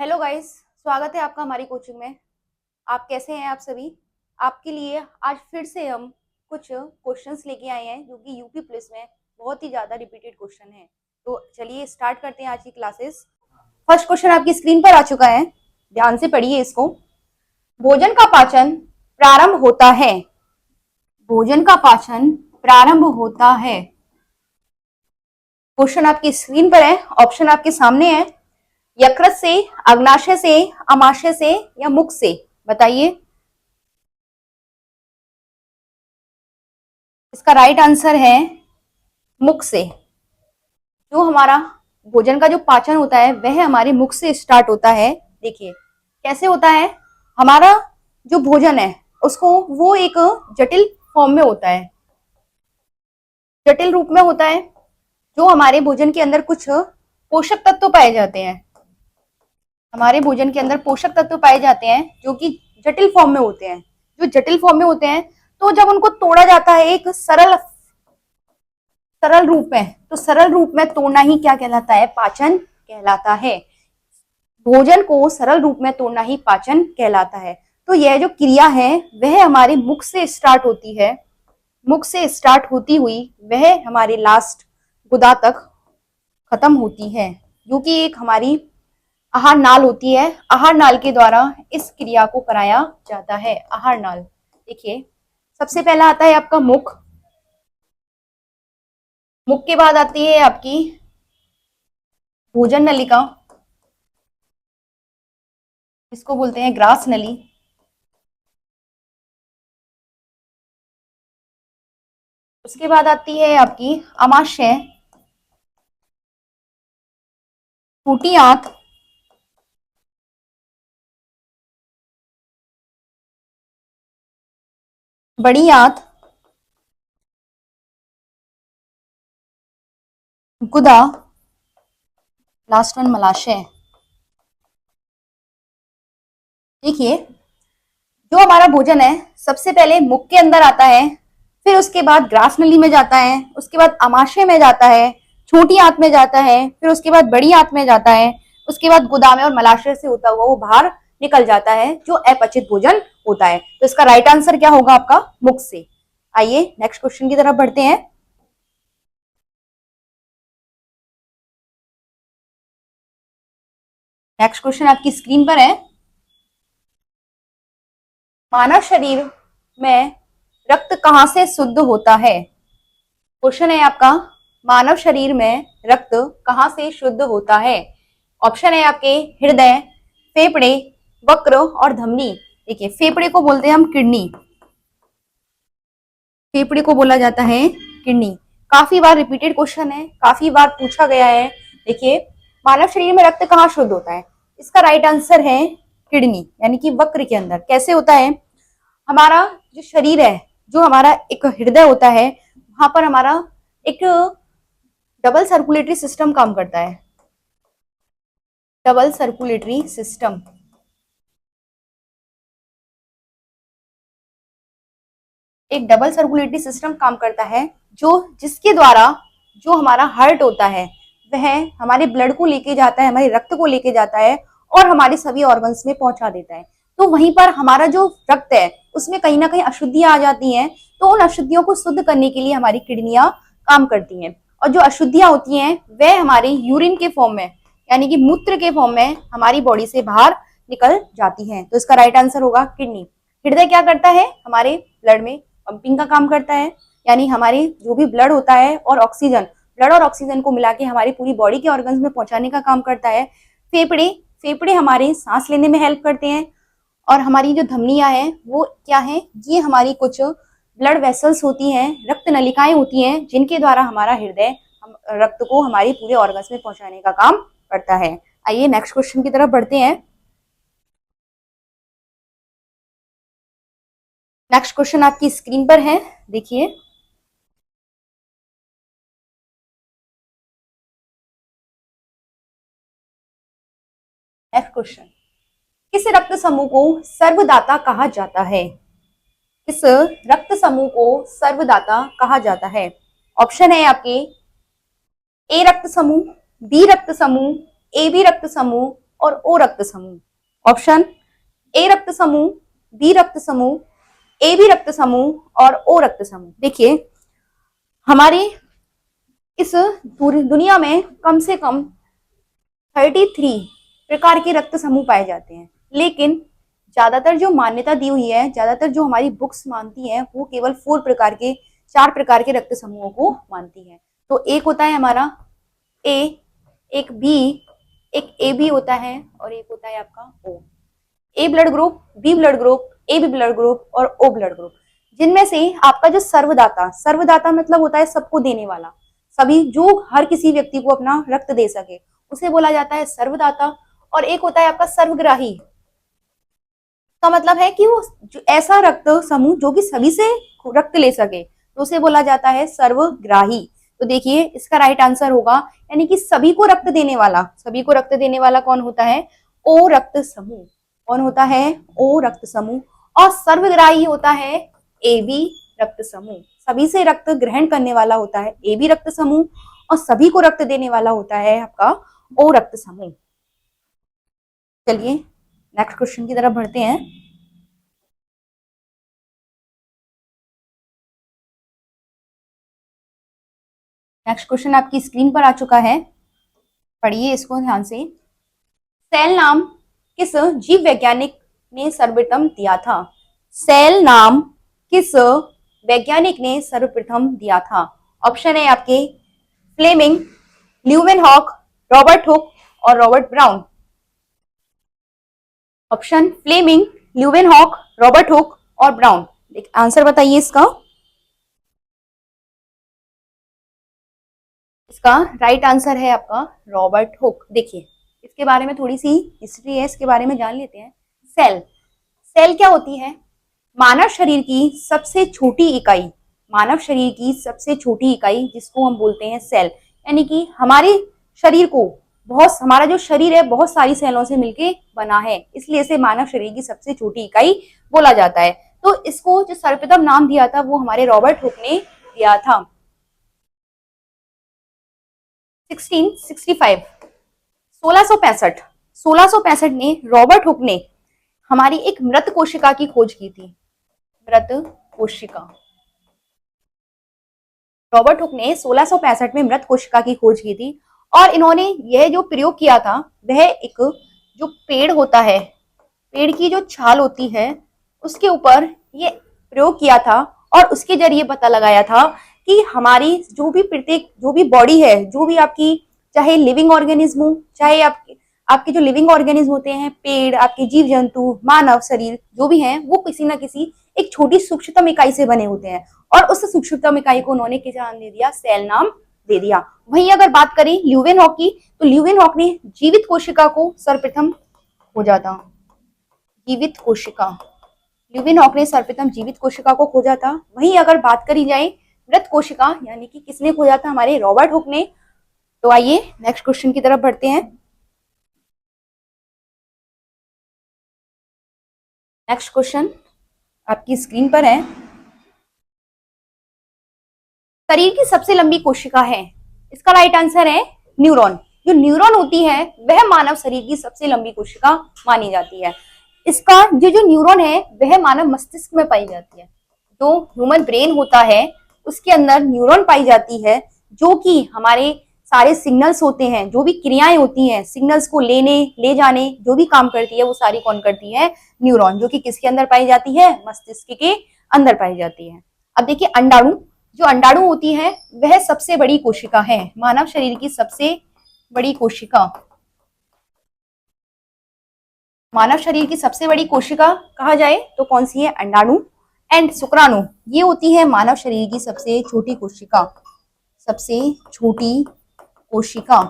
Hello guys, स्वागत है आपका हमारी कोचिंग में। आप कैसे हैं आप सभी? आपके लिए आज फिर से हम कुछ क्वेश्चंस लेके आए हैं जो कि यूपी पुलिस में बहुत ही ज़्यादा रिपीटेड क्वेश्चन है। तो चलिए स्टार्ट करते हैं आज की क्लासेस। फर्स्ट क्वेश्चन आपकी स्क्रीन पर आ चुका है, ध्यान से पढ़िए इसको। भोजन का पाचन प्रारंभ होता है। भोजन का पाचन प्रारंभ होता है। क्वेश्चन आपकी स्क्रीन पर है, ऑप्शन आपके सामने है। यकृत से, अग्नाशय से, अमाशय से या मुख से, बताइए। इसका राइट आंसर है मुख से। जो हमारा भोजन का जो पाचन होता है वह हमारे मुख से स्टार्ट होता है। देखिए कैसे होता है। हमारा जो भोजन है उसको वो एक जटिल फॉर्म में होता है, जटिल रूप में होता है। जो हमारे भोजन के अंदर कुछ पोषक तत्व पाए जाते हैं, हमारे भोजन के अंदर पोषक तत्व पाए जाते हैं जो कि जटिल फॉर्म में होते हैं। जो जटिल फॉर्म में होते हैं तो जब उनको तोड़ा जाता है एक सरल सरल रूप में, तो सरल रूप में तोड़ना ही क्या कहलाता है? पाचन कहलाता है। भोजन को सरल रूप में तोड़ना ही पाचन कहलाता है। तो यह जो क्रिया है वह हमारे मुख से स्टार्ट होती है। मुख से स्टार्ट होती हुई वह हमारे लास्ट गुदा तक खत्म होती है, जो कि एक हमारी आहार नाल होती है। आहार नाल के द्वारा इस क्रिया को कराया जाता है। आहार नाल। देखिए सबसे पहला आता है आपका मुख। मुख के बाद आती है आपकी भोजन नलिका, इसको बोलते हैं ग्रास नली। उसके बाद आती है आपकी अमाशय, छोटी आंत, बड़ी आंत, गुदा, लास्ट वन मलाशय। देखिए जो हमारा भोजन है सबसे पहले मुख के अंदर आता है, फिर उसके बाद ग्रास नली में जाता है, उसके बाद अमाशय में जाता है, छोटी आंत में जाता है, फिर उसके बाद बड़ी आंत में जाता है, उसके बाद गुदा में और मलाशय से होता हुआ वो बाहर निकल जाता है, जो अपचित भोजन होता है। तो इसका राइट आंसर क्या होगा आपका? मुख से। आइए नेक्स्ट क्वेश्चन की तरफ बढ़ते हैं। नेक्स्ट क्वेश्चन आपकी स्क्रीन पर है। मानव शरीर में रक्त कहां से शुद्ध होता है? क्वेश्चन है आपका, मानव शरीर में रक्त कहां से शुद्ध होता है? ऑप्शन है आपके हृदय, फेफड़े, वक्र और धमनी। देखिए फेफड़े को बोलते हैं हम किडनी, फेफड़े को बोला जाता है किडनी। काफी बार रिपीटेड क्वेश्चन है, काफी बार पूछा गया है। देखिए मानव शरीर में रक्त कहाँ शुद्ध होता है? इसका राइट आंसर है किडनी, यानी कि वक्र के अंदर। कैसे होता है? हमारा जो शरीर है, जो हमारा एक हृदय होता है, वहां पर हमारा एक डबल सर्कुलेटरी सिस्टम काम करता है। डबल सर्कुलेटरी सिस्टम, एक डबल सर्कुलेटरी सिस्टम काम करता है, जो जिसके द्वारा जो हमारा हार्ट होता है वह हमारे ब्लड को लेके जाता है, हमारे रक्त को लेके जाता है और हमारे सभी ऑर्गन्स में पहुंचा देता है। तो वहीं पर हमारा जो रक्त है उसमें कहीं ना कहीं अशुद्धियां आ जाती हैं, तो उन अशुद्धियों को शुद्ध करने के लिए हमारी किडनियां काम करती हैं। और जो अशुद्धियां होती हैं वह हमारे यूरिन के फॉर्म में, यानी कि मूत्र के फॉर्म में हमारी बॉडी से बाहर निकल जाती हैं। तो इसका राइट आंसर होगा किडनी। हृदय क्या करता है? हमारे ब्लड में पंपिंग का काम करता है, यानी हमारे जो भी ब्लड होता है और ऑक्सीजन, ब्लड और ऑक्सीजन को मिला के हमारी पूरी बॉडी के ऑर्गन्स में पहुंचाने का काम करता है। फेफड़े, फेफड़े हमारे सांस लेने में हेल्प करते हैं। और हमारी जो धमनियां हैं वो क्या है? ये हमारी कुछ ब्लड वेसल्स होती हैं, रक्त नलिकाएं होती हैं, जिनके द्वारा हमारा हृदय रक्त को हमारी पूरे ऑर्गन्स में पहुंचाने का काम करता है। आइए नेक्स्ट क्वेश्चन की तरफ बढ़ते हैं। नेक्स्ट क्वेश्चन आपकी स्क्रीन पर है, देखिए। नेक्स्ट क्वेश्चन, किस रक्त समूह को सर्वदाता कहा जाता है? किस रक्त समूह को सर्वदाता कहा जाता है? ऑप्शन है आपके ए रक्त समूह, बी रक्त समूह, ए बी रक्त समूह, और ओ रक्त समूह। ऑप्शन ए रक्त समूह, बी रक्त समूह, ए बी रक्त समूह और ओ रक्त समूह। देखिए हमारे इस पूरी दुनिया में कम से कम 33 प्रकार के रक्त समूह पाए जाते हैं, लेकिन ज्यादातर जो मान्यता दी हुई है, ज्यादातर जो हमारी बुक्स मानती हैं, वो केवल 4 प्रकार के रक्त समूहों को मानती है। तो एक होता है हमारा ए, एक बी, एक ए बी होता है और एक होता है आपका O. A blood group, B blood group, A B blood group और ओ ब्लड ग्रुप, जिनमें से आपका जो सर्वदाता, सर्वदाता मतलब होता है सबको देने वाला, सभी जो हर किसी व्यक्ति को अपना रक्त दे सके, उसे बोला जाता है सर्वदाता। और एक होता है आपका सर्वग्राही, का मतलब है कि वो ऐसा रक्त समूह जो कि सभी से रक्त ले सके, तो उसे बोला जाता है सर्वग्राही। तो देखिए इसका राइट आंसर होगा, यानी कि सभी को रक्त देने वाला, सभी को रक्त देने वाला कौन होता है? ओ रक्त समूह। कौन होता है? ओ रक्त समूह। और सर्वग्राही होता है ए बी रक्त समूह। सभी से रक्त ग्रहण करने वाला होता है ए बी रक्त समूह और सभी को रक्त देने वाला होता है आपका ओ रक्त समूह। चलिए नेक्स्ट क्वेश्चन की तरफ बढ़ते हैं। नेक्स्ट क्वेश्चन आपकी स्क्रीन पर आ चुका है, पढ़िए इसको ध्यान से। सेल नाम किस जीव वैज्ञानिक ने सर्वप्रथम दिया था? सेल नाम किस वैज्ञानिक ने सर्वप्रथम दिया था? ऑप्शन है आपके फ्लेमिंग, ल्यूवेनहॉक, रॉबर्ट हुक और Robert Brown. Option Fleming, Leeuwenhoek, Robert Hooke और ब्राउन। आंसर बताइए इसका। इसका राइट आंसर है आपका रॉबर्ट हुक। देखिए इसके बारे में थोड़ी सी हिस्ट्री है, इसके बारे में जान लेते हैं। सेल, सेल क्या होती है? मानव शरीर की सबसे छोटी इकाई, मानव शरीर की सबसे छोटी इकाई जिसको हम बोलते हैं सेल। यानी कि हमारे शरीर को बहुत, हमारा जो शरीर है बहुत सारी सेलों से मिलके बना है, इसलिए इसे मानव शरीर की सबसे छोटी इकाई बोला जाता है। तो इसको जो सर्वप्रथम नाम दिया था वो हमारे रॉबर्ट हुक ने दिया था। 1665, 1665, 1665 में रॉबर्ट हुक ने हमारी एक मृत कोशिका की खोज की थी। मृत कोशिका, रॉबर्ट हुक ने 1665 में मृत कोशिका की खोज की थी। और इन्होंने यह जो प्रयोग किया था वह एक जो पेड़ होता है, पेड़ की जो छाल होती है उसके ऊपर ये प्रयोग किया था और उसके जरिए पता लगाया था कि हमारी जो भी प्रत्येक, जो भी बॉडी है, जो भी आपकी चाहे लिविंग ऑर्गेनिज्म हो, चाहे आपके जो लिविंग ऑर्गेनिज्म होते हैं, पेड़, आपके जीव जंतु, मानव शरीर जो भी हैं, वो किसी ना किसी एक छोटी सूक्ष्मतम इकाई से बने होते हैं। और उस सूक्ष्मतम इकाई को उन्होंने क्या नाम दे दिया? सेल नाम दे दिया। वहीं अगर बात करें ल्यूवेनहॉक की, तो ल्यूवेनहॉक ने जीवित कोशिका को सर्वप्रथम खोजा था। जीवित कोशिका, ल्यूवेनहॉक ने सर्वप्रथम जीवित कोशिका को खोजा था। वहीं अगर बात करी जाए मृत कोशिका, यानी कि किसने खोजा था? हमारे रॉबर्ट हुक ने। तो आइए नेक्स्ट क्वेश्चन की तरफ बढ़ते हैं। नेक्स्ट क्वेश्चन आपकी स्क्रीन पर है। शरीर की सबसे लंबी कोशिका है, इसका राइट आंसर है न्यूरॉन। जो न्यूरॉन होती है वह मानव शरीर की सबसे लंबी कोशिका मानी जाती है। इसका जो न्यूरॉन है वह मानव मस्तिष्क में पाई जाती है। जो ह्यूमन ब्रेन होता है उसके अंदर न्यूरॉन पाई जाती है, जो कि हमारे सारे सिग्नल्स होते हैं, जो भी क्रियाएं होती हैं, सिग्नल्स को लेने ले जाने जो भी काम करती है वो सारी कौन करती है? न्यूरॉन, जो कि किसके अंदर पाई जाती है? मस्तिष्क के अंदर पाई जाती है। अब देखिए अंडाणु, जो अंडाणु होती है वह सबसे बड़ी कोशिका है, मानव शरीर की सबसे बड़ी कोशिका। मानव शरीर की सबसे बड़ी कोशिका कहा जाए तो कौन सी है? अंडाणु। एंड शुक्राणु, ये होती है मानव शरीर की सबसे छोटी कोशिका। सबसे छोटी कोशिका,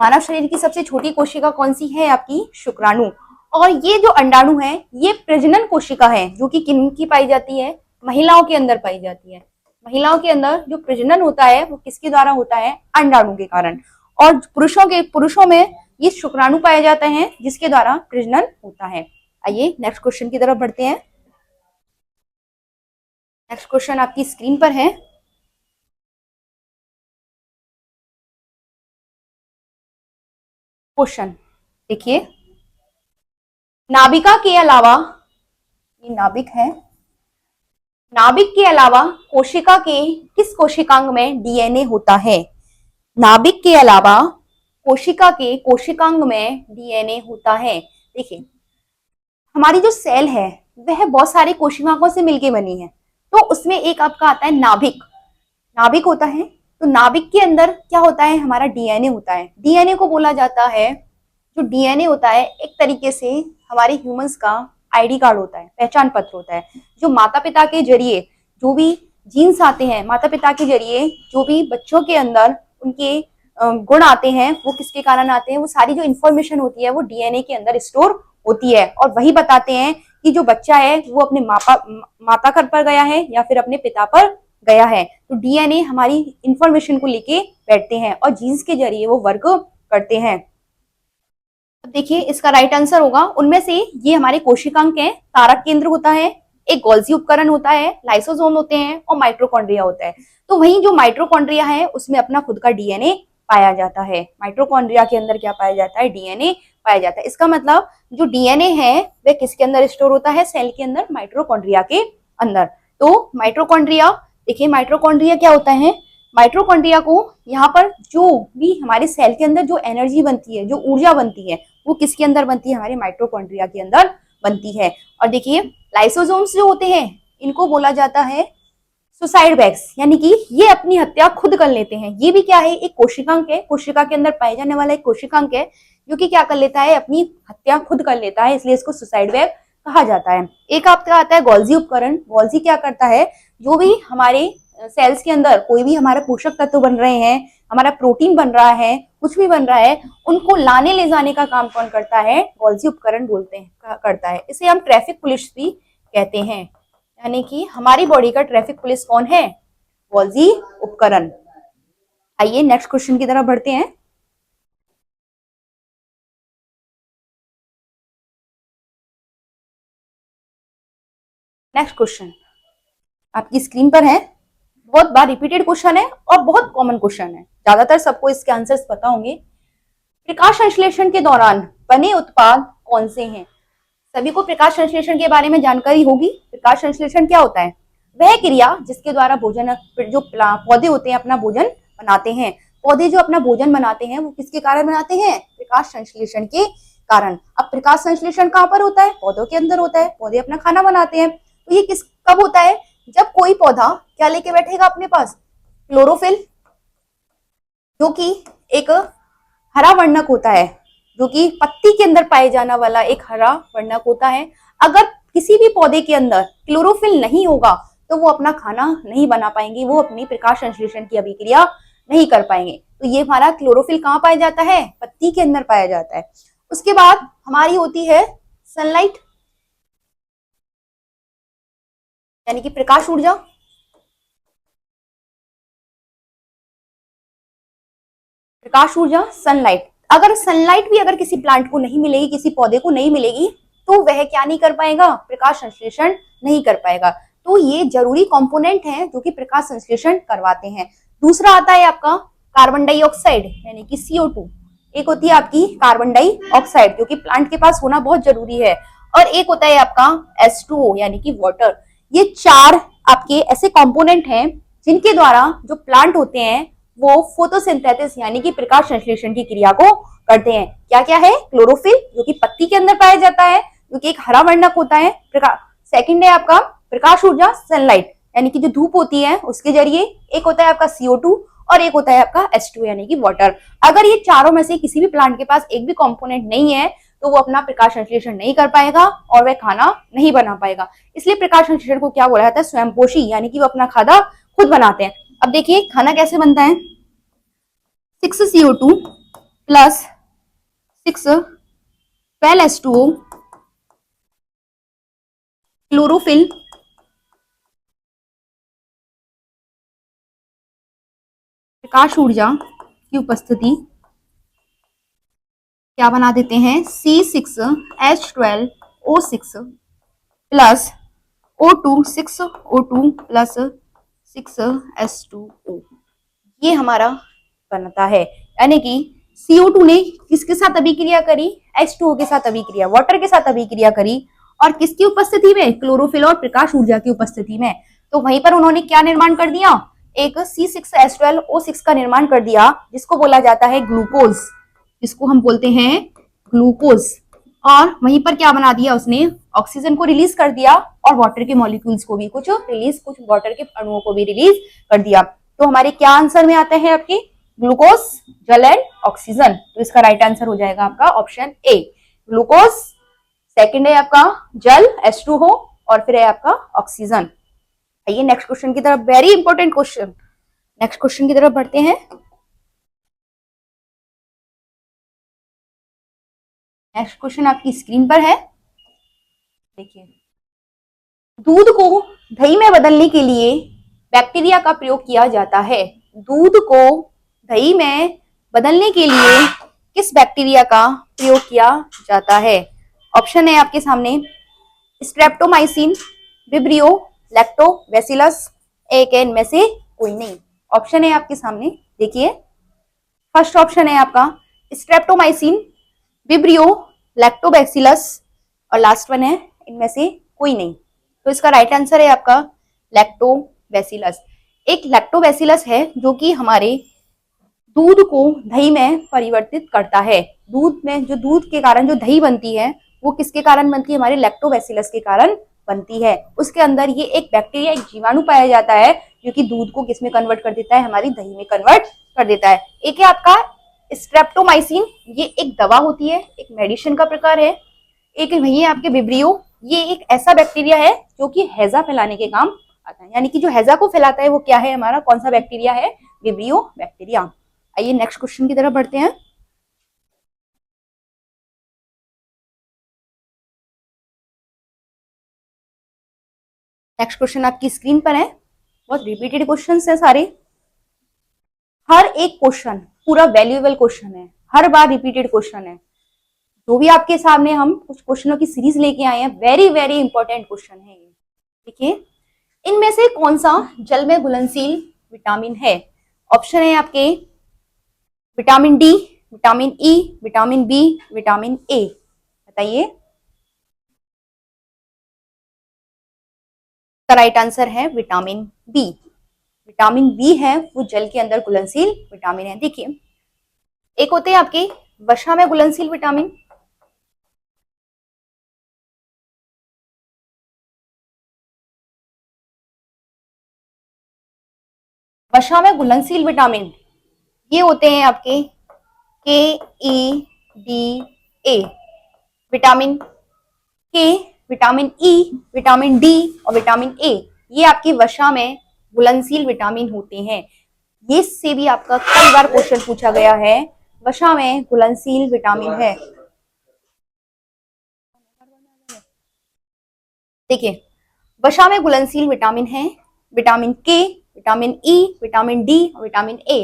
मानव शरीर की सबसे छोटी कोशिका कौन सी है? आपकी शुक्राणु। और ये जो अंडाणु है ये प्रजनन कोशिका है, जो कि किन की पाई जाती है? महिलाओं के अंदर पाई जाती है। महिलाओं के अंदर जो प्रजनन होता है वो किसके द्वारा होता है? अंडाणु के कारण। और पुरुषों में ये शुक्राणु पाए जाते हैं जिसके द्वारा प्रजनन होता है। आइए नेक्स्ट क्वेश्चन की तरफ बढ़ते हैं। नेक्स्ट क्वेश्चन आपकी स्क्रीन पर है। क्वेश्चन, देखिए, नाभिका के अलावा, ये नाभिक है, नाभिक के अलावा कोशिका के किस कोशिकांग में डीएनए होता है? नाभिक के अलावा कोशिका के कोशिकांग में डीएनए होता है। देखिए, हमारी जो सेल है वह बहुत सारी कोशिकाओं से मिलके बनी है, तो उसमें एक आपका आता है नाभिक, नाभिक होता है। तो नाभिक के अंदर क्या होता है? हमारा डीएनए होता है। डीएनए को बोला जाता है, जो डीएनए होता है एक तरीके से हमारे ह्यूमंस का आईडी कार्ड होता है, पहचान पत्र होता है, जो माता पिता के जरिए जो भी जीन्स आते हैं, माता पिता के जरिए जो भी बच्चों के अंदर उनके गुण आते हैं, वो किसके कारण आते हैं? वो सारी जो इन्फॉर्मेशन होती है वो डीएनए के अंदर स्टोर होती है, और वही बताते हैं कि जो बच्चा है वो अपने माता घर पर गया है या फिर अपने पिता पर गया है। तो डीएनए हमारी इंफॉर्मेशन को लेके बैठते हैं और जीन्स के जरिए वो वर्क करते हैं। अब देखिए, इसका राइट आंसर होगा उनमें से ये हमारे कोशिकांग है, तारक केंद्र होता है, एक गोल्जी उपकरण होता है, लाइसोसोम होते हैं और माइटोकॉन्ड्रिया होता है। तो वही जो माइटोकॉन्ड्रिया है उसमें अपना खुद का डीएनए पाया जाता है। माइटोकॉन्ड्रिया के अंदर क्या पाया जाता है? डीएनए पाया जाता है। इसका मतलब जो डीएनए है वह किसके अंदर स्टोर होता है? सेल के अंदर, माइटोकॉन्ड्रिया के अंदर। तो माइटोकॉन्ड्रिया, देखिए माइटोकॉन्ड्रिया क्या होता है? माइटोकॉन्ड्रिया को यहाँ पर जो भी हमारे सेल के अंदर जो एनर्जी बनती है, जो ऊर्जा बनती है, वो किसके अंदर बनती है? हमारे माइटोकॉन्ड्रिया के अंदर बनती है। और देखिए, लाइसोसोम्स जो होते हैं इनको बोला जाता है सुसाइड बैग्स, यानी कि ये अपनी हत्या खुद कर लेते हैं। ये भी क्या है? एक कोशिकांग है, कोशिका के अंदर पाए जाने वाला एक कोशिकांग है जो कि क्या कर लेता है? अपनी हत्या खुद कर लेता है, इसलिए इसको सुसाइड बैग कहा जाता है। एक आपका आता है गोल्जी उपकरण। गोल्जी क्या करता है? जो भी हमारे सेल्स के अंदर कोई भी हमारे पोषक तत्व बन रहे हैं, हमारा प्रोटीन बन रहा है, कुछ भी बन रहा है, उनको लाने ले जाने का काम कौन करता है? गोल्जी उपकरण बोलते हैं, करता है। इसे हम ट्रैफिक पुलिस भी कहते हैं, यानी कि हमारी बॉडी का ट्रैफिक पुलिस कौन है? गोल्जी उपकरण। आइए नेक्स्ट क्वेश्चन की तरफ बढ़ते हैं। नेक्स्ट क्वेश्चन आपकी स्क्रीन पर है, बहुत बार रिपीटेड क्वेश्चन है और बहुत कॉमन क्वेश्चन है, ज्यादातर सबको इसके आंसर्स पता होंगे। प्रकाश संश्लेषण के दौरान बने उत्पाद कौन से हैं? सभी को प्रकाश संश्लेषण के बारे में जानकारी होगी। प्रकाश संश्लेषण क्या होता है? वह क्रिया जिसके द्वारा भोजन, जो पौधे होते हैं अपना भोजन बनाते हैं। पौधे जो अपना भोजन बनाते हैं वो किसके कारण बनाते हैं? प्रकाश संश्लेषण के कारण। अब प्रकाश संश्लेषण कहाँ पर होता है? पौधों के अंदर होता है। पौधे अपना खाना बनाते हैं, तो ये किस कब होता है? जब कोई पौधा क्या लेके बैठेगा अपने पास? क्लोरोफिल, जो कि एक हरा वर्णक होता है, जो कि पत्ती के अंदर पाए जाने वाला एक हरा वर्णक होता है। अगर किसी भी पौधे के अंदर क्लोरोफिल नहीं होगा तो वो अपना खाना नहीं बना पाएंगे, वो अपनी प्रकाश संश्लेषण की अभिक्रिया नहीं कर पाएंगे। तो ये हमारा क्लोरोफिल कहाँ पाया जाता है? पत्ती के अंदर पाया जाता है। उसके बाद हमारी होती है सनलाइट, यानी कि प्रकाश ऊर्जा। प्रकाश ऊर्जा, सनलाइट। अगर सनलाइट भी अगर किसी प्लांट को नहीं मिलेगी, किसी पौधे को नहीं मिलेगी, तो वह क्या नहीं कर पाएगा? प्रकाश संश्लेषण नहीं कर पाएगा। तो ये जरूरी कंपोनेंट हैं जो कि प्रकाश संश्लेषण करवाते हैं। दूसरा आता है आपका कार्बन डाइऑक्साइड, यानी कि CO2। एक होती है आपकी कार्बन डाइऑक्साइड जो कि प्लांट के पास होना बहुत जरूरी है, और एक होता है आपका H2O यानी कि वाटर। ये चार आपके ऐसे कंपोनेंट हैं जिनके द्वारा जो प्लांट होते हैं वो फोटोसिंथेसिस यानी कि प्रकाश संश्लेषण की क्रिया को करते हैं। क्या क्या है? क्लोरोफिल जो कि पत्ती के अंदर पाया जाता है, जो कि एक हरा वर्णक होता है। सेकंड है आपका प्रकाश ऊर्जा, सनलाइट, यानी कि जो धूप होती है उसके जरिए। एक होता है आपका CO2 और एक होता है आपका H2 यानी कि वाटर। अगर ये चारों में से किसी भी प्लांट के पास एक भी कंपोनेंट नहीं है तो वो अपना प्रकाश संश्लेषण नहीं कर पाएगा और वह खाना नहीं बना पाएगा। इसलिए प्रकाश संश्लेषण को क्या बोला जाता है? स्वयंपोषी, यानी कि वो अपना खाना खुद बनाते हैं। अब देखिए खाना कैसे बनता है। 6CO2 प्लस 12H2O, क्लोरोफिल, प्रकाश ऊर्जा की उपस्थिति क्या बना देते हैं? C6H12O6 plus O2, 6O2 plus 6H2O, ये हमारा बनता है। यानी कि CO2 ने किसके साथ अभिक्रिया करी? H2O के साथ अभिक्रिया, वाटर के साथ अभिक्रिया करी, और किसकी उपस्थिति में, क्लोरोफिल और प्रकाश ऊर्जा की उपस्थिति में। तो वहीं पर उन्होंने क्या निर्माण कर दिया, एक C6H12O6 का निर्माण कर दिया, जिसको बोला जाता है ग्लूकोज, जिसको हम बोलते हैं ग्लूकोज। और वहीं पर क्या बना दिया उसने, ऑक्सीजन को रिलीज कर दिया और वाटर के मॉलिक्यूल्स को भी कुछ वाटर के अणुओं को भी रिलीज कर दिया। तो हमारे क्या आंसर में आते हैं आपके, ग्लूकोज, जल एंड ऑक्सीजन। तो इसका राइट आंसर हो जाएगा आपका ऑप्शन ए, ग्लूकोज। सेकंड है आपका जल H2O, और फिर है आपका ऑक्सीजन। आइए नेक्स्ट क्वेश्चन की तरफ, very important question, next question की तरफ बढ़ते हैं। नेक्स्ट क्वेश्चन आपकी स्क्रीन पर है, देखिए। दूध को दही में बदलने के लिए बैक्टीरिया का प्रयोग किया जाता है। दूध को दही में बदलने के लिए किस बैक्टीरिया का प्रयोग किया जाता है? ऑप्शन है आपके सामने, स्ट्रेप्टोमाइसिन, विब्रियो, लैक्टोबैसिलस, एक है इनमें से कोई नहीं। ऑप्शन है आपके सामने, देखिए। फर्स्ट ऑप्शन है आपका स्ट्रेप्टोमाइसिन, विब्रियो, लैक्टोबैसिलस, और लास्ट वन है इनमें से कोई नहीं। तो इसका राइट आंसर है आपका लैक्टोबैसिलस। एक लैक्टोबैसिलस है जो कि हमारे दूध को दही में परिवर्तित करता है। दूध में जो दूध के कारण जो दही बनती है वो किसके कारण बनती है, हमारे लैक्टोबैसिलस के कारण बनती है। उसके अंदर ये एक बैक्टीरिया, एक जीवाणु पाया जाता है जो कि दूध को किसमें कन्वर्ट कर देता है, हमारी दही में कन्वर्ट कर देता है। एक है आपका स्ट्रेप्टोमाइसिन, ये एक दवा होती है, एक मेडिसिन का प्रकार है। एक वही है आपके विब्रियो, ये एक ऐसा बैक्टीरिया है जो कि हैजा फैलाने के काम आता है, यानी कि जो हैजा को फैलाता है वो क्या है, हमारा कौन सा बैक्टीरिया है, विब्रियो बैक्टीरिया। आइए नेक्स्ट क्वेश्चन की तरफ बढ़ते हैं। नेक्स्ट क्वेश्चन आपकी स्क्रीन पर है, बहुत रिपीटेड क्वेश्चंस है सारे। हर एक क्वेश्चन पूरा वैल्यूएबल क्वेश्चन है, हर बार रिपीटेड क्वेश्चन है। जो भी आपके सामने हम कुछ क्वेश्चनों की सीरीज लेके आए हैं, वेरी वेरी इंपॉर्टेंट क्वेश्चन है ये। देखिए, इनमें से कौन सा जल में घुलनशील विटामिन है? ऑप्शन है आपके vitamin D, vitamin E, vitamin B, vitamin A. बताइए। इसका राइट आंसर है विटामिन बी। विटामिन बी है वो जल के अंदर घुलनशील विटामिन है। देखिए, एक होते हैं आपके वसा में घुलनशील विटामिन, वसा में घुलनशील विटामिन ये होते हैं आपके के, ई, डी, ए। विटामिन के, विटामिन ई, विटामिन डी और विटामिन ए, ये आपकी वसा में घुलनशील विटामिन होते हैं। ये से भी आपका कई बार क्वेश्चन पूछा गया है, वसा में घुलनशील विटामिन है। देखिए, वसा में घुलनशील विटामिन है विटामिन के, विटामिन ई, विटामिन डी और विटामिन ए।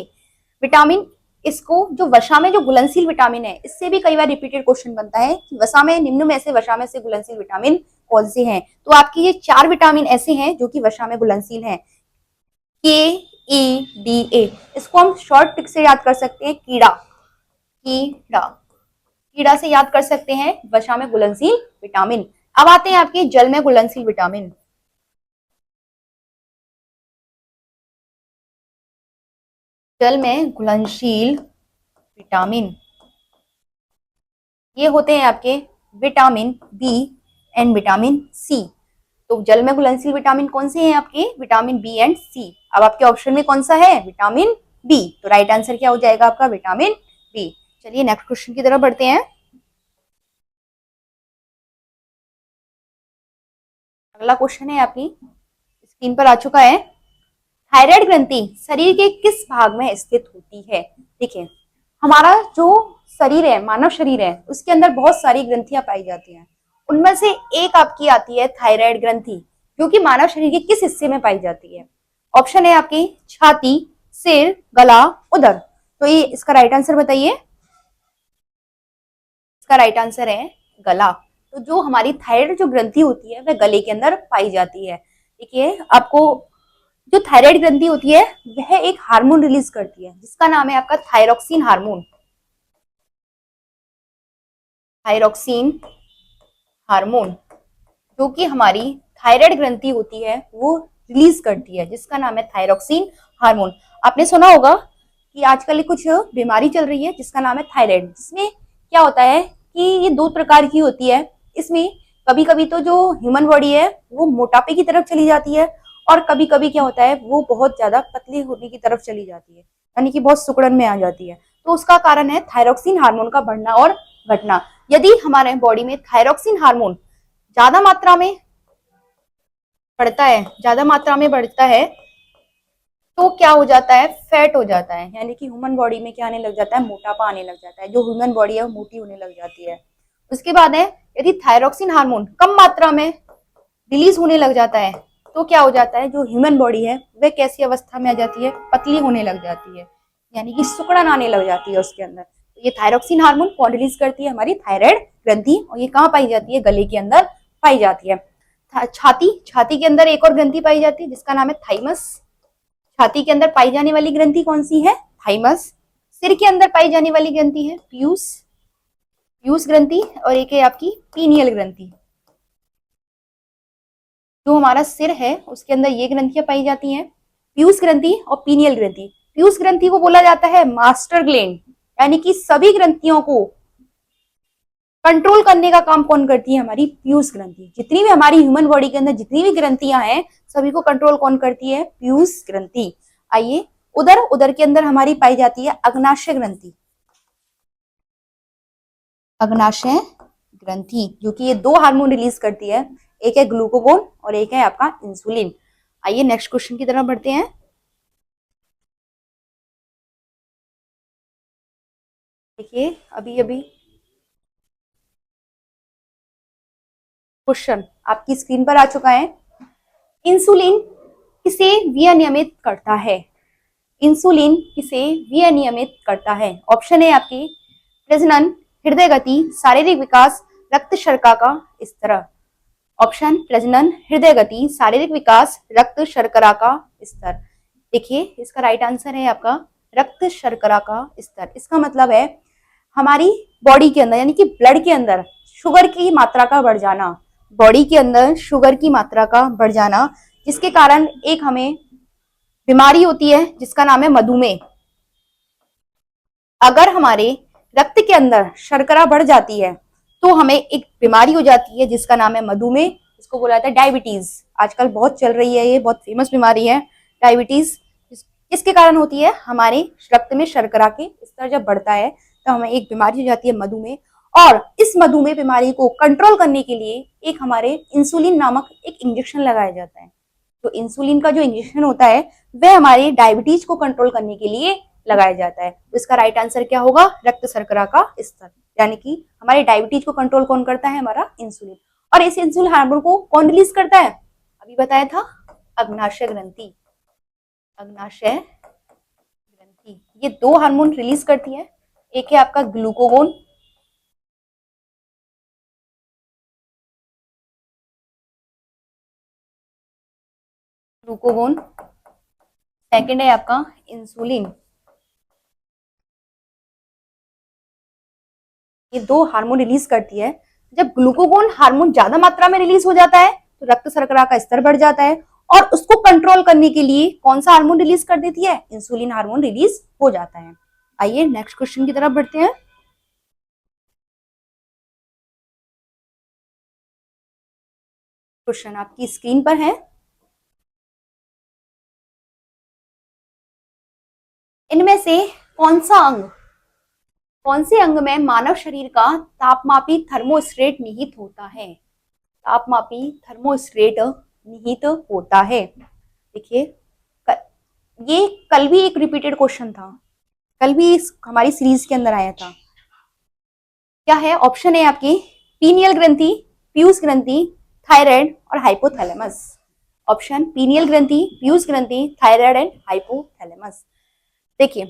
विटामिन इसको जो वसा में जो घुलनशील विटामिन है, इससे भी कई बार रिपीटेड क्वेश्चन बनता है कि वसा में निम्न में से वसा में से घुलनशील विटामिन कौन से हैं? तो आपकी ये 4 विटामिन ऐसे हैं जो कि वसा में घुलनशील हैं, के, ई, डी, ए। इसको हम शॉर्ट ट्रिक से याद कर सकते हैं, कीड़ा, कीड़ा, कीड़ा से याद कर सकते हैं वसा में घुलनशील विटामिन। अब आते हैं आपके जल में घुलनशील विटामिन। जल में घुलनशील विटामिन ये होते हैं आपके vitamin B and vitamin C. तो जल में घुलनशील विटामिन कौन से हैं आपके, विटामिन बी एंड सी। अब आपके ऑप्शन में कौन सा है, विटामिन बी। तो राइट आंसर क्या हो जाएगा आपका, विटामिन बी। चलिए नेक्स्ट क्वेश्चन की तरफ बढ़ते हैं। अगला क्वेश्चन है आपकी स्क्रीन पर आ चुका है, थायराइड ग्रंथि शरीर के किस भाग में स्थित होती है? देखिए, हमारा जो शरीर है, मानव शरीर है, उसके अंदर बहुत सारी ग्रंथियां पाई जाती हैं। उनमें से एक आपकी आती है थायराइड ग्रंथि, जो कि मानव शरीर के किस हिस्से में पाई जाती है? ऑप्शन है आपकी छाती, सिर, गला, उदर। तो ये इसका राइट आंसर बताइए। इसका राइट आंसर है गला। तो जो हमारी थायराइड जो ग्रंथि होती है वह गले के अंदर पाई जाती है। देखिए, आपको जो थायराइड ग्रंथि होती है वह एक हार्मोन रिलीज करती है जिसका नाम है आपका थायरोक्सिन हार्मोन। थायरोक्सिन हार्मोन जो कि हमारी थायराइड ग्रंथि होती है वो रिलीज करती है, जिसका नाम है थायरोक्सिन हार्मोन। आपने सुना होगा कि आजकल कुछ बीमारी चल रही है जिसका नाम है थायराइड, जिसमें क्या होता है कि ये दो प्रकार की होती है। इसमें कभी कभी तो जो ह्यूमन बॉडी है वो मोटापे की तरफ चली जाती है, और कभी कभी क्या होता है वो बहुत ज्यादा पतली होने की तरफ चली जाती है, यानी कि बहुत सिकुड़न में आ जाती है। तो उसका कारण है थायरोक्सिन हार्मोन का बढ़ना और घटना। यदि हमारे बॉडी में थायरोक्सिन हार्मोन ज्यादा मात्रा में बढ़ता है तो क्या हो जाता है, फैट हो जाता है, यानी कि ह्यूमन बॉडी में क्या आने लग जाता है, मोटापा आने लग जाता है, जो ह्यूमन बॉडी है वो मोटी होने लग जाती है। उसके बाद है, यदि थायरोक्सिन हार्मोन कम मात्रा में रिलीज होने लग जाता है तो क्या हो जाता है, जो ह्यूमन बॉडी है वह कैसी अवस्था में आ जाती है, पतली होने लग जाती है, यानी कि सिकुड़न आने लग जाती है उसके अंदर। तो ये थायरोक्सिन हार्मोन कौन रिलीज करती है, हमारी थायराइड ग्रंथि, और ये कहाँ पाई जाती है, गले के अंदर पाई जाती है। छाती के अंदर एक और ग्रंथि पाई जाती है जिसका नाम है थाइमस। छाती के अंदर पाई जाने वाली ग्रंथि कौन सी है, थाइमस। सिर के अंदर पाई जाने वाली ग्रंथि है पीयूष ग्रंथि, और एक है आपकी पीनियल ग्रंथि। जो हमारा सिर है उसके अंदर ये ग्रंथियां पाई जाती हैं, पीयूष ग्रंथि और पीनियल ग्रंथि। पीयूष ग्रंथि को बोला जाता है मास्टर ग्लैंड, यानी कि सभी ग्रंथियों को कंट्रोल करने का काम कौन करती है, हमारी पीयूष ग्रंथि। जितनी भी हमारी ह्यूमन बॉडी के अंदर जितनी भी ग्रंथियां हैं सभी को कंट्रोल कौन करती है, पीयूष ग्रंथि। आइए, उदर के अंदर हमारी पाई जाती है अग्नाशय ग्रंथि। अग्नाशय ग्रंथि जो कि ये दो हार्मोन रिलीज करती है, एक है ग्लूकागोन और एक है आपका इंसुलिन। आइए नेक्स्ट क्वेश्चन की तरफ बढ़ते हैं। देखिए अभी अभी क्वेश्चन आपकी स्क्रीन पर आ चुका है। इंसुलिन किसे विनियमित करता है, इंसुलिन किसे विनियमित करता है। ऑप्शन है आपकी प्रजनन, हृदय गति, शारीरिक विकास, रक्त शर्करा का स्तर। ऑप्शन प्रजनन, हृदय गति, शारीरिक विकास, रक्त शर्करा का स्तर। देखिए इसका राइट आंसर है आपका रक्त शर्करा का स्तर। इसका मतलब है हमारी बॉडी के अंदर, यानी कि ब्लड के अंदर शुगर की मात्रा का बढ़ जाना, बॉडी के अंदर शुगर की मात्रा का बढ़ जाना, जिसके कारण एक हमें बीमारी होती है जिसका नाम है मधुमेह। अगर हमारे रक्त के अंदर शर्करा बढ़ जाती है तो हमें एक बीमारी हो जाती है जिसका नाम है मधुमेह, इसको बोला जाता है डायबिटीज। आजकल बहुत चल रही है, ये बहुत फेमस बीमारी है डायबिटीज। इसके कारण होती है हमारे रक्त में शर्करा के स्तर जब बढ़ता है तो हमें एक बीमारी हो जाती है मधुमेह, और इस मधुमेह बीमारी को कंट्रोल करने के लिए एक हमारे इंसुलिन नामक एक इंजेक्शन लगाया जाता है। तो इंसुलिन का जो इंजेक्शन होता है वह हमारे डायबिटीज को कंट्रोल करने के लिए लगाया जाता है। तो इसका राइट आंसर क्या होगा, रक्त शर्करा का स्तर, यानी कि हमारे डायबिटीज को कंट्रोल कौन करता है, हमारा इंसुलिन। और इस इंसुलिन हार्मोन को कौन रिलीज करता है, अभी बताया था अग्नाशय ग्रंथि। अग्नाशय ग्रंथि ये दो हार्मोन रिलीज करती है, एक है आपका ग्लूकागोन, सेकंड है आपका इंसुलिन। ये दो हार्मोन रिलीज करती है। जब ग्लूकागोन हार्मोन ज्यादा मात्रा में रिलीज हो जाता है तो रक्त शर्करा का स्तर बढ़ जाता है, और उसको कंट्रोल करने के लिए कौन सा हार्मोन रिलीज कर देती है, इंसुलिन हार्मोन रिलीज हो जाता है। आइए नेक्स्ट क्वेश्चन की तरफ बढ़ते हैं। क्वेश्चन आपकी स्क्रीन पर है। इनमें से कौन से अंग में मानव शरीर का तापमापी थर्मोस्टेट निहित होता है, तापमापी थर्मोस्टेट निहित होता है। देखिए ये कल भी एक रिपीटेड क्वेश्चन था, कल भी इस हमारी सीरीज के अंदर आया था। क्या है, ऑप्शन है आपकी पीनियल ग्रंथि, पीयूष ग्रंथि, थायराइड और हाइपोथैलेमस। ऑप्शन पीनियल ग्रंथि, पीयूष ग्रंथि, थायराइड एंड हाइपोथैलेमस। देखिए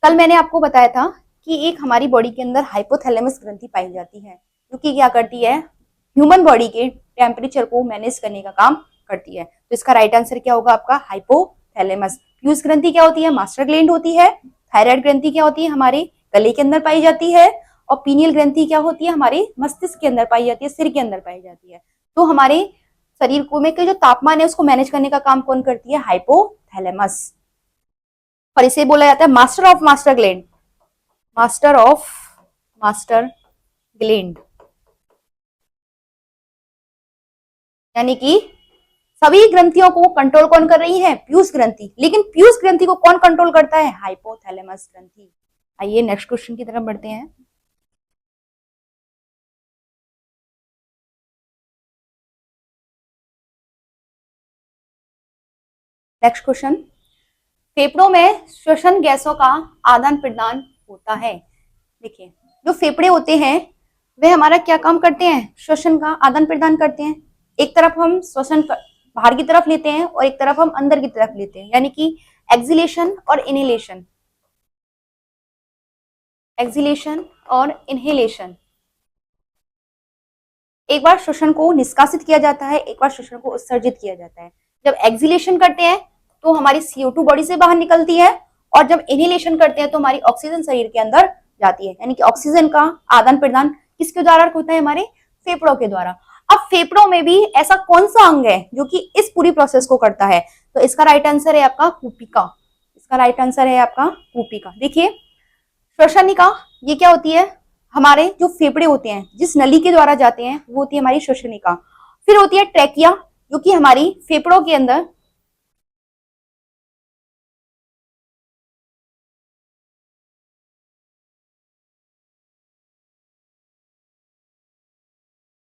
कल मैंने आपको बताया था कि एक हमारी बॉडी के अंदर हाइपोथैलेमस ग्रंथि पाई जाती है, जो कि क्या करती है, ह्यूमन बॉडी के टेम्परेचर को मैनेज करने का काम करती है। तो इसका राइट आंसर क्या होगा आपका हाइपोथैलेमस। पीयूष ग्रंथि क्या होती है, मास्टर ग्लैंड होती है। थायराइड ग्रंथि क्या होती है, हमारे गले के अंदर पाई जाती है। और पीनियल ग्रंथि क्या होती है, हमारे मस्तिष्क के अंदर पाई जाती है, सिर के अंदर पाई जाती है। तो हमारे शरीर को में के जो तापमान है उसको मैनेज करने का काम कौन करती है, हाइपोथैलेमस। और इसे बोला जाता है master of master gland, master of master gland, यानी कि सभी ग्रंथियों को कंट्रोल कौन कर रही है, पीयूष ग्रंथि। लेकिन पीयूष ग्रंथि को कौन कंट्रोल करता है, हाइपोथैलेमस ग्रंथि। आइए नेक्स्ट क्वेश्चन की तरफ बढ़ते हैं। नेक्स्ट क्वेश्चन, फेफड़ों में श्वसन गैसों का आदान प्रदान होता है। देखिए जो फेफड़े होते हैं वे हमारा क्या काम करते हैं, श्वसन का आदान प्रदान करते हैं। एक तरफ हम श्वसन बाहर की तरफ लेते हैं और एक तरफ हम अंदर की तरफ लेते हैं, यानी कि एक्सिलेशन और इनहेलेशन, एक्सिलेशन और इनहेलेशन। एक बार श्वसन को निष्कासित किया जाता है, एक बार श्वसन को उत्सर्जित किया जाता है। जब एक्सिलेशन करते हैं तो हमारी CO2 बॉडी से बाहर निकलती है, और जब इनहेलेशन करते हैं तो हमारी ऑक्सीजन शरीर के अंदर जाती है, यानी कि ऑक्सीजन का आदान प्रदान किसके द्वारा होता है, हमारे फेफड़ों के द्वारा। अब फेफड़ों में भी ऐसा कौन सा अंग है जो कि इस पूरी प्रोसेस को करता है, तो इसका राइट आंसर है आपका कूपिका, इसका राइट आंसर है आपका कूपिका। देखिए श्वसनिका ये क्या होती है, हमारे जो फेफड़े होते हैं जिस नली के द्वारा जाते हैं वो होती है हमारी श्वसनिका। फिर होती है ट्रैकिया जो कि हमारी फेफड़ों के अंदर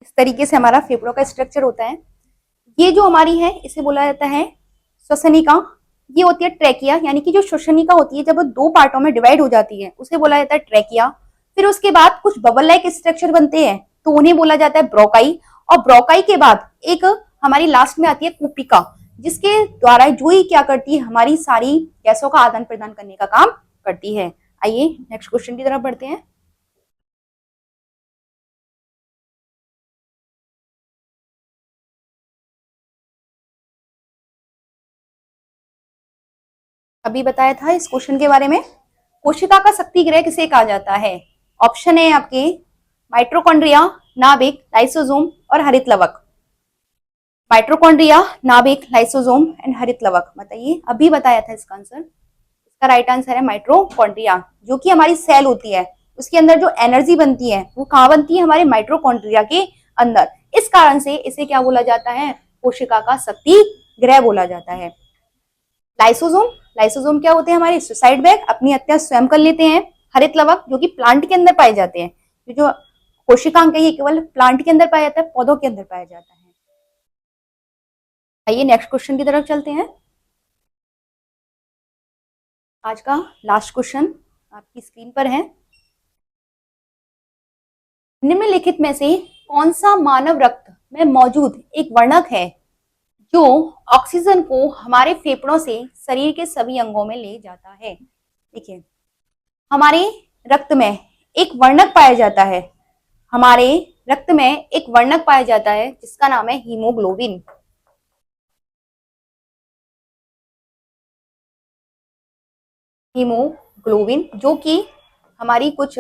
इस तरीके से हमारा फेफड़ों का स्ट्रक्चर होता है। ये जो हमारी है इसे बोला जाता है श्वसनिका। ये होती है ट्रैकिया, यानी कि जो श्वसनिका होती है जब वो दो पार्टों में डिवाइड हो जाती है उसे बोला जाता है ट्रैकिया। फिर उसके बाद कुछ बबल लाइक स्ट्रक्चर बनते हैं तो उन्हें बोला जाता है ब्रोकाई, और ब्रोकाई के बाद एक हमारी लास्ट में आती है कूपिका, जिसके द्वारा जो ही क्या करती है, हमारी सारी गैसों का आदान प्रदान करने का काम करती है। आइए नेक्स्ट क्वेश्चन की तरफ बढ़ते हैं। अभी बताया था इस क्वेश्चन के बारे में, कोशिका का शक्ति गृह किसे कहा जाता है। ऑप्शन है आपके माइट्रोकॉन्ड्रिया, नाभिक, लाइसोसोम और हरित लवक। माइट्रोकॉन्ड्रिया, नाभिक, लाइसोसोम एंड हरित लवक। बताइए, अभी बताया था इसका आंसर। इसका राइट आंसर है माइट्रोकॉन्ड्रिया, जो कि हमारी सेल होती है उसके अंदर जो एनर्जी बनती है वो कहाँ बनती है, हमारे माइट्रोकॉन्ड्रिया के अंदर। इस कारण से इसे क्या बोला जाता है, कोशिका का शक्ति गृह बोला जाता है। लाइसोसोम, लाइसोसोम क्या होते हैं, हमारे सुसाइड बैग, अपनी हत्या स्वयं कर लेते हैं। हरित लवक जो कि प्लांट के अंदर पाए जाते हैं, जो कोशिकांग है ये केवल प्लांट के अंदर पाया जाता है, पौधों के अंदर पाया जाता है। आइए नेक्स्ट क्वेश्चन की तरफ चलते हैं। आज का लास्ट क्वेश्चन आपकी स्क्रीन पर है। निम्नलिखित में से कौन सा मानव रक्त में मौजूद एक वर्णक है जो ऑक्सीजन को हमारे फेफड़ों से शरीर के सभी अंगों में ले जाता है। देखिए हमारे रक्त में एक वर्णक पाया जाता है, हमारे रक्त में एक वर्णक पाया जाता है जिसका नाम है हीमोग्लोबिन। हीमोग्लोबिन जो कि हमारी कुछ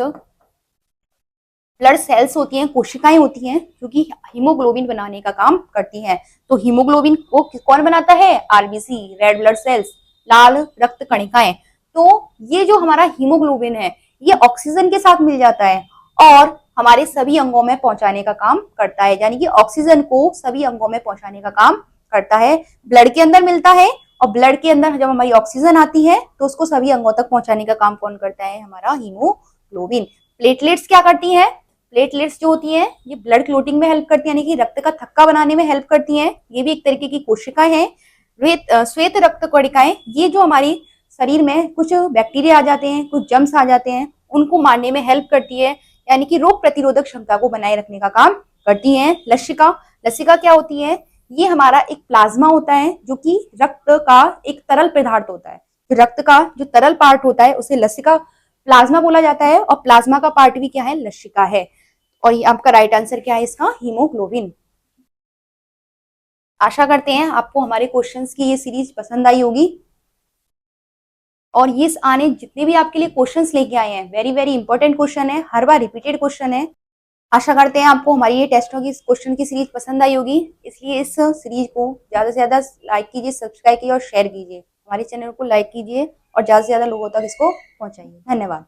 ब्लड सेल्स होती हैं, कोशिकाएं होती हैं जो कि हीमोग्लोबिन बनाने का काम करती हैं। तो हीमोग्लोबिन को कौन बनाता है, आरबीसी, रेड ब्लड सेल्स, लाल रक्त कणिकाएं। तो ये जो हमारा हीमोग्लोबिन है ये ऑक्सीजन के साथ मिल जाता है और हमारे सभी अंगों में पहुंचाने का काम करता है, यानी कि ऑक्सीजन को सभी अंगों में पहुंचाने का काम करता है। ब्लड के अंदर मिलता है और ब्लड के अंदर जब हमारी ऑक्सीजन आती है तो उसको सभी अंगों तक पहुंचाने का काम कौन करता है, हमारा हीमोग्लोबिन। प्लेटलेट्स क्या करती हैं, प्लेटलेट्स जो होती हैं ये ब्लड क्लोटिंग में हेल्प करती है, यानी कि रक्त का थक्का बनाने में हेल्प करती हैं। ये भी एक तरीके की कोशिकाएं हैं। श्वेत रक्त कणिकाएं, ये जो हमारी शरीर में कुछ बैक्टीरिया आ जाते हैं, कुछ जम्स आ जाते हैं, उनको मारने में हेल्प करती है, यानी कि रोग प्रतिरोधक क्षमता को बनाए रखने का काम करती है। लसिका, लसिका क्या होती है, ये हमारा एक प्लाज्मा होता है जो कि रक्त का एक तरल पदार्थ होता है। रक्त का जो तरल पार्ट होता है उसे लसिका प्लाज्मा बोला जाता है, और प्लाज्मा का पार्ट भी क्या है, लसिका है। और ये आपका राइट आंसर क्या है इसका, हीमोग्लोबिन। आशा करते हैं आपको हमारे क्वेश्चंस की ये सीरीज पसंद आई होगी। और ये आने जितने भी आपके लिए क्वेश्चंस लेके आए हैं, वेरी वेरी इंपॉर्टेंट क्वेश्चन है, हर बार रिपीटेड क्वेश्चन है। आशा करते हैं आपको हमारी ये टेस्टों की क्वेश्चन की सीरीज पसंद आई होगी। इसलिए इस सीरीज को ज्यादा से ज्यादा लाइक कीजिए, सब्सक्राइब कीजिए और शेयर कीजिए। हमारे चैनल को लाइक कीजिए और ज्यादा से ज्यादा लोगों तक इसको पहुंचाइए। धन्यवाद।